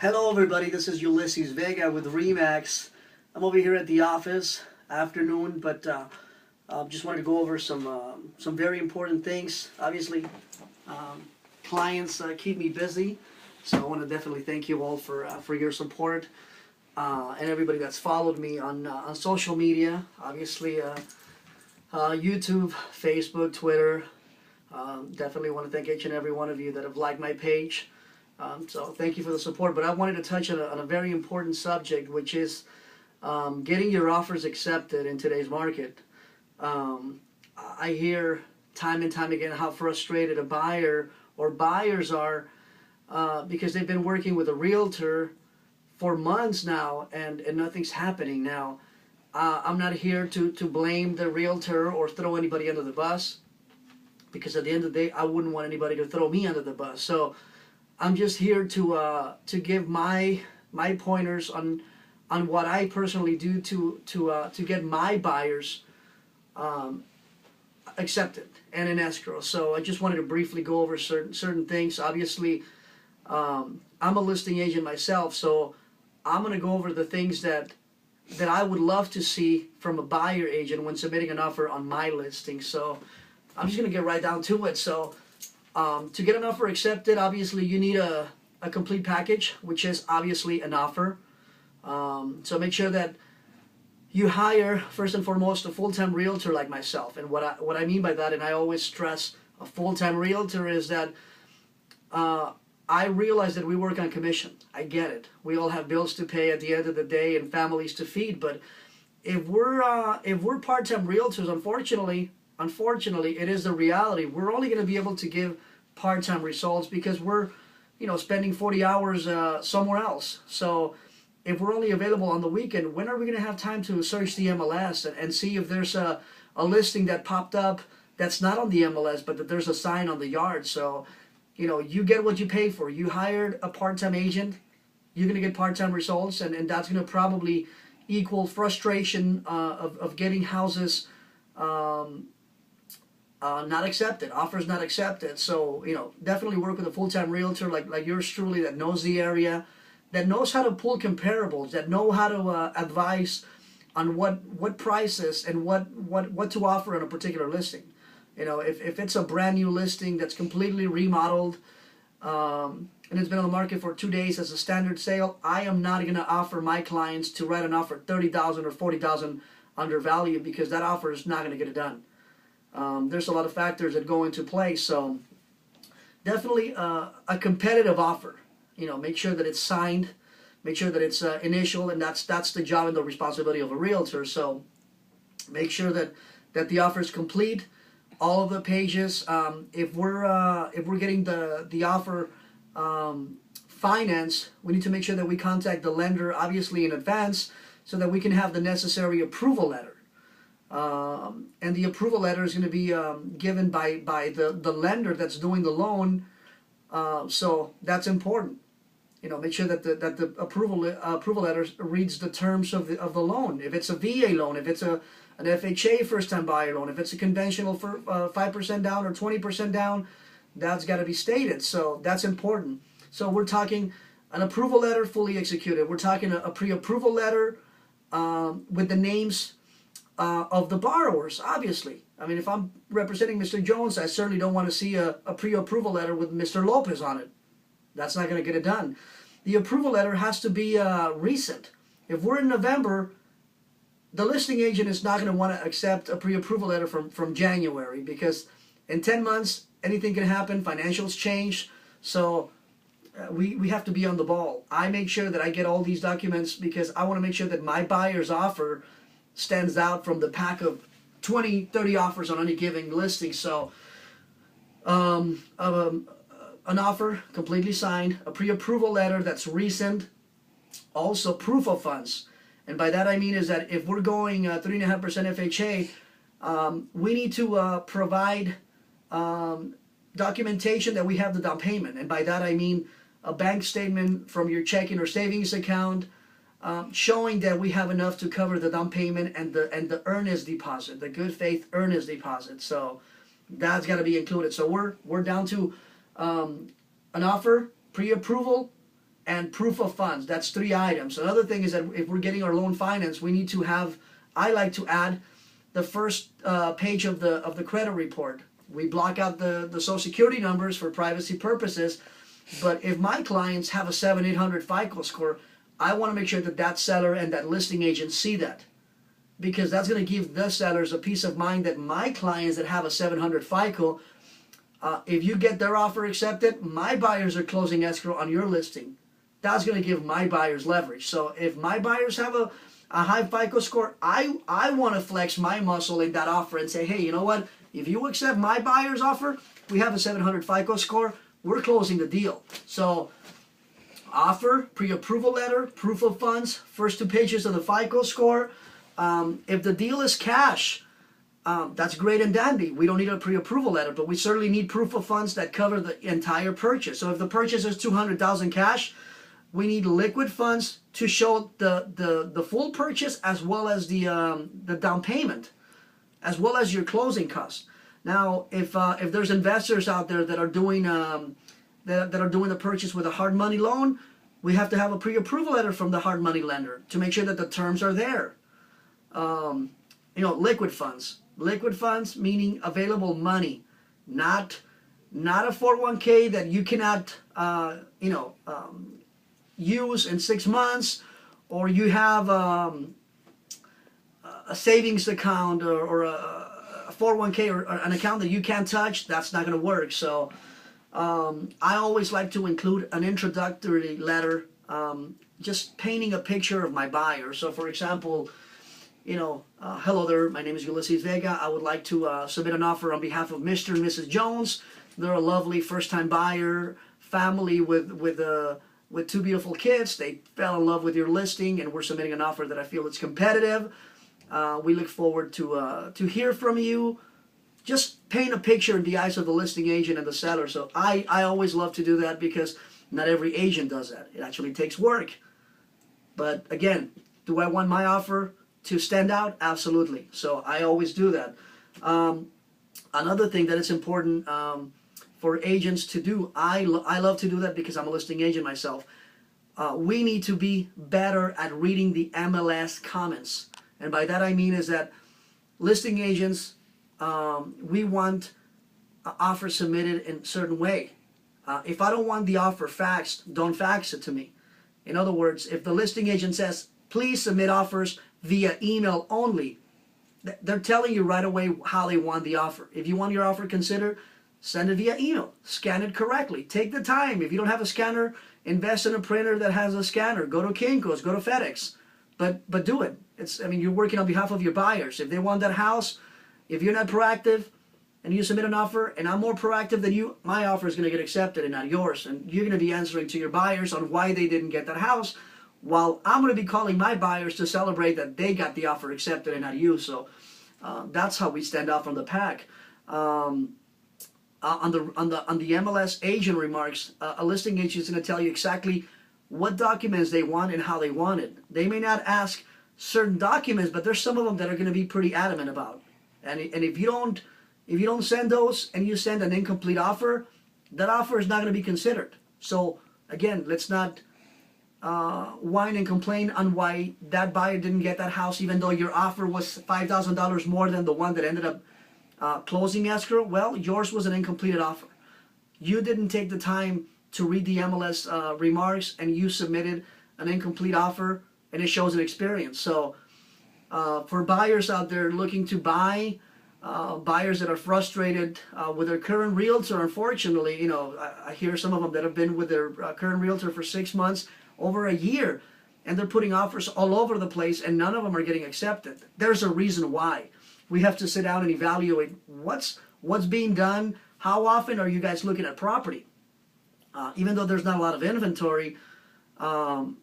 Hello everybody, this is Ulysses Vega with Remax. I'm over here at the office, afternoon, but just wanted to go over some very important things. Obviously, clients keep me busy, so I want to definitely thank you all for your support and everybody that's followed me on social media. Obviously, YouTube, Facebook, Twitter. Definitely want to thank each and every one of you that have liked my page. So thank you for the support, but I wanted to touch on a very important subject, which is getting your offers accepted in today's market. I hear time and time again how frustrated a buyer or buyers are because they've been working with a realtor for months now and nothing's happening. Now, I'm not here to blame the realtor or throw anybody under the bus, because at the end of the day, I wouldn't want anybody to throw me under the bus. So I'm just here to give my pointers on what I personally do to get my buyers accepted and in escrow. So I just wanted to briefly go over certain things. Obviously, I'm a listing agent myself, so I'm going to go over the things that I would love to see from a buyer agent when submitting an offer on my listing. So I'm just going to get right down to it. So to get an offer accepted, obviously you need a complete package, which is obviously an offer. So make sure that you hire, first and foremost, a full-time realtor like myself. And what I mean by that, and I always stress a full-time realtor, is that I realize that we work on commission. I get it. We all have bills to pay at the end of the day and families to feed. But if we're part-time realtors, unfortunately, it is the reality. We're only going to be able to give part-time results because we're, spending 40 hours somewhere else. So if we're only available on the weekend, when are we going to have time to search the MLS and see if there's a listing that popped up that's not on the MLS, but that there's a sign on the yard? So, you get what you pay for. You hired a part-time agent, you're going to get part-time results, and that's going to probably equal frustration of getting houses not accepted, offers not accepted. So, definitely work with a full-time realtor like yours truly, that knows the area, that knows how to pull comparables, that know how to advise on what prices and what to offer on a particular listing. If it's a brand new listing that's completely remodeled and it's been on the market for 2 days as a standard sale, I am not going to offer my clients to write an offer $30,000 or $40,000 under value, because that offer is not going to get it done. There's a lot of factors that go into play. So definitely a competitive offer. Make sure that it's signed, make sure that it's initial, and that's the job and the responsibility of a realtor. So make sure that the offer is complete, all of the pages. If we're getting the offer finance, we need to make sure that we contact the lender obviously in advance so that we can have the necessary approval letter. And the approval letter is going to be given by the lender that's doing the loan. So that's important. Make sure that the approval letter reads the terms of the loan. If it's a VA loan, if it's an FHA first-time buyer loan, if it's a conventional for 5% down or 20% down, that's got to be stated. So that's important. So we're talking an approval letter fully executed. We're talking a pre-approval letter with the names of the borrowers, obviously. I mean, if I'm representing Mr. Jones, I certainly don't want to see a pre-approval letter with Mr. Lopez on it. That's not going to get it done. The approval letter has to be recent. If we're in November, the listing agent is not going to want to accept a pre-approval letter from January, because in 10 months, anything can happen. Financials change. So we have to be on the ball. I make sure that I get all these documents because I want to make sure that my buyer's offer stands out from the pack of 20, 30 offers on any given listing. So an offer completely signed, a pre-approval letter that's recent, also proof of funds. And by that I mean is that if we're going 3.5% FHA, we need to provide documentation that we have the down payment. And by that I mean a bank statement from your checking or savings account showing that we have enough to cover the down payment and the earnest deposit, the good faith earnest deposit. So that's got to be included. So we're down to an offer, pre-approval, and proof of funds. That's 3 items. Another thing is that if we're getting our loan finance, we need to have, I like to add the first page of the credit report. We block out the social security numbers for privacy purposes, but if my clients have a 700-800 FICO score, I want to make sure that that seller and that listing agent see that, because that's going to give the sellers a peace of mind that my clients that have a 700 FICO, if you get their offer accepted, my buyers are closing escrow on your listing. That's going to give my buyers leverage. So if my buyers have a high FICO score, I want to flex my muscle in that offer and say, hey, you know what? If you accept my buyer's offer, we have a 700 FICO score, we're closing the deal. So offer, pre-approval letter, proof of funds, first 2 pages of the FICO score. If the deal is cash, that's great and dandy. We don't need a pre-approval letter, but we certainly need proof of funds that cover the entire purchase. So if the purchase is $200,000 cash, we need liquid funds to show the full purchase, as well as the down payment, as well as your closing costs. Now, if there's investors out there that are doing that are doing the purchase with a hard money loan, we have to have a pre-approval letter from the hard money lender to make sure that the terms are there. Liquid funds. Liquid funds meaning available money, not a 401k that you cannot use in 6 months, or you have a savings account or a 401k or an account that you can't touch. That's not going to work. So I always like to include an introductory letter, just painting a picture of my buyer. So for example, hello there, my name is Ulysses Vega. I would like to submit an offer on behalf of Mr. and Mrs. Jones. They're a lovely first-time buyer family with 2 beautiful kids. They fell in love with your listing, and we're submitting an offer that I feel is competitive. We look forward to hear from you. Just paint a picture in the eyes of the listing agent and the seller. So I always love to do that, because not every agent does that. It actually takes work. But again, do I want my offer to stand out? Absolutely. So I always do that. Another thing that is important for agents to do, I love to do that because I'm a listing agent myself. We need to be better at reading the MLS comments. And by that I mean is that listing agents, we want an offer submitted in a certain way. If I don't want the offer faxed, don't fax it to me. In other words, if the listing agent says, please submit offers via email only, they're telling you right away how they want the offer. If you want your offer considered, send it via email. Scan it correctly. Take the time. If you don't have a scanner, invest in a printer that has a scanner. Go to Kinko's, go to FedEx. But do it. You're working on behalf of your buyers. If they want that house, if you're not proactive and you submit an offer and I'm more proactive than you, my offer is going to get accepted and not yours. And you're going to be answering to your buyers on why they didn't get that house, while I'm going to be calling my buyers to celebrate that they got the offer accepted and not you. So that's how we stand out from the pack. On the MLS agent remarks, a listing agent is going to tell you exactly what documents they want and how they want it. They may not ask certain documents, but there's some of them that are going to be pretty adamant about. And if you don't send those and you send an incomplete offer, that offer is not going to be considered. So again, let's not whine and complain on why that buyer didn't get that house, even though your offer was $5,000 more than the one that ended up closing escrow. Well, yours was an incompleted offer. You didn't take the time to read the MLS remarks, and you submitted an incomplete offer, and it shows an experience. So for buyers out there looking to buy, buyers that are frustrated with their current realtor, unfortunately, I hear some of them that have been with their current realtor for 6 months, over a year, and they're putting offers all over the place, and none of them are getting accepted. There's a reason why. We have to sit down and evaluate what's being done. How often are you guys looking at property? Even though there's not a lot of inventory, the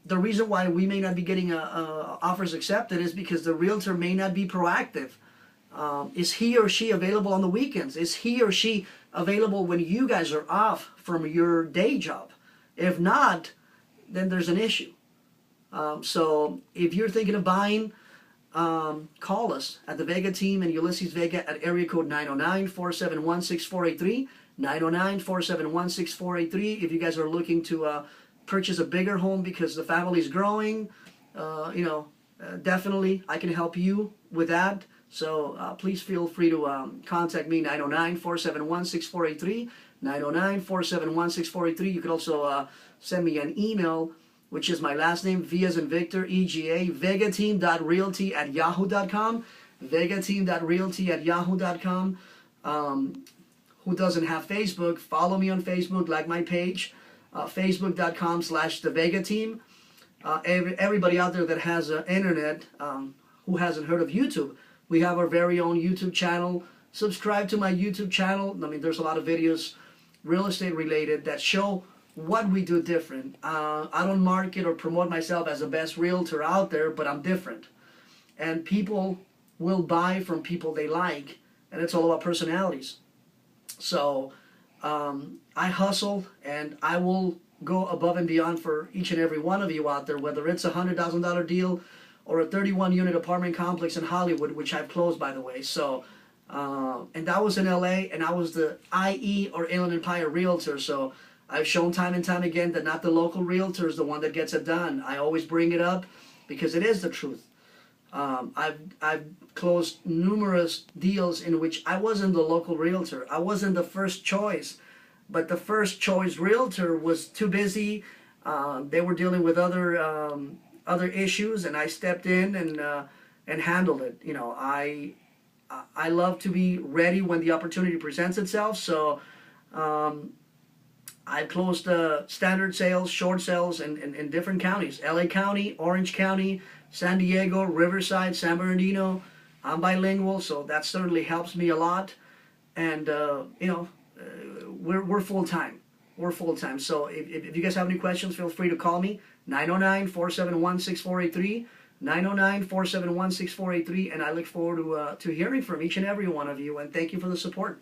reason why we may not be getting offers accepted is because the realtor may not be proactive. Is he or she available on the weekends? Is he or she available when you guys are off from your day job? If not, then there's an issue. So if you're thinking of buying, call us at the Vega team and Ulysses Vega at area code 909-471-6483, 909-471-6483. If you guys are looking to purchase a bigger home because the family's growing, definitely I can help you with that. So please feel free to contact me, 909-471-6483, 909-471-6483. You could also send me an email, which is my last name, V as in Victor, EGA, vegateam.realty@yahoo.com, vegateam.realty@yahoo.com. Who doesn't have Facebook, follow me on Facebook, like my page, facebook.com/thevegateam. Everybody out there that has internet, who hasn't heard of YouTube, we have our very own YouTube channel. Subscribe to my YouTube channel. I mean, there's a lot of videos, real estate related, that show what we do different. I don't market or promote myself as the best realtor out there, but I'm different. And people will buy from people they like, and it's all about personalities. So I hustle, and I will go above and beyond for each and every one of you out there, whether it's a $100,000 deal or a 31-unit apartment complex in Hollywood, which I've closed, by the way. So, and that was in LA, and I was the IE, or Inland Empire Realtor. So I've shown time and time again that not the local realtor is the one that gets it done. I always bring it up because it is the truth. I've closed numerous deals in which I wasn't the local realtor. I wasn't the first choice, but the first choice realtor was too busy. They were dealing with other issues, and I stepped in and handled it. You know, I love to be ready when the opportunity presents itself. So I've closed standard sales, short sales in different counties: LA County, Orange County, San Diego, Riverside, San Bernardino. I'm bilingual, so that certainly helps me a lot. And we're full time. We're full time. So if you guys have any questions, feel free to call me, 909-471-6483, 909-471-6483, and I look forward to hearing from each and every one of you. And thank you for the support.